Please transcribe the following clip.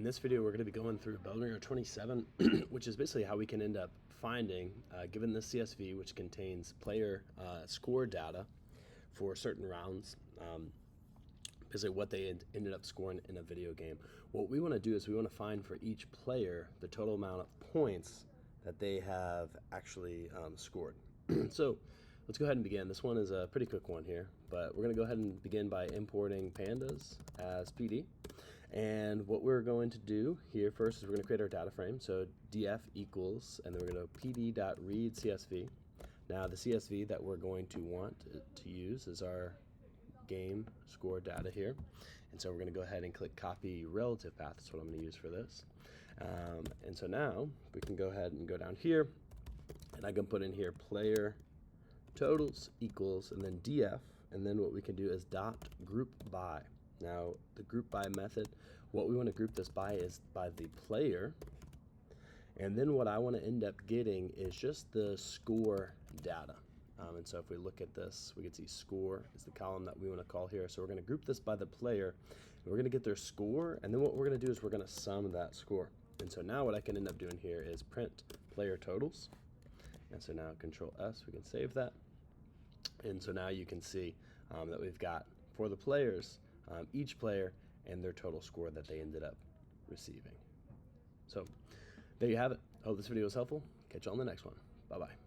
this video, we're going to be going through Bellringer 27, which is basically how we can end up finding, given this CSV, which contains player score data for certain rounds, basically what they ended up scoring in a video game. What we want to do is we want to find for each player the total amount of points that they have actually scored. So let's go ahead and begin. This one is a pretty quick one here, but we're going to go ahead and begin by importing Pandas as PD. And what we're going to do here first is we're going to create our data frame. So df equals, and then we're going to pd.read CSV. Now the CSV that we're going to want to use is our game score data here. And so we're going to go ahead and click copy relative path. That's what I'm going to use for this. And so now we can go ahead and go down here, and I can put in here player totals equals, and then df, and then what we can do is dot group by. Now the group by method, what we want to group this by is by the player, and then what I want to end up getting is just the score data. And so if we look at this, we can see score is the column that we want to call here. So we're going to group this by the player, and we're going to get their score, and then what we're going to do is we're going to sum that score. And so now what I can end up doing here is print player totals. And so now Control S, we can save that. And so now you can see that we've got for the players, each player and their total score that they ended up receiving. So there you have it. Hope this video was helpful. Catch you on the next one. Bye-bye.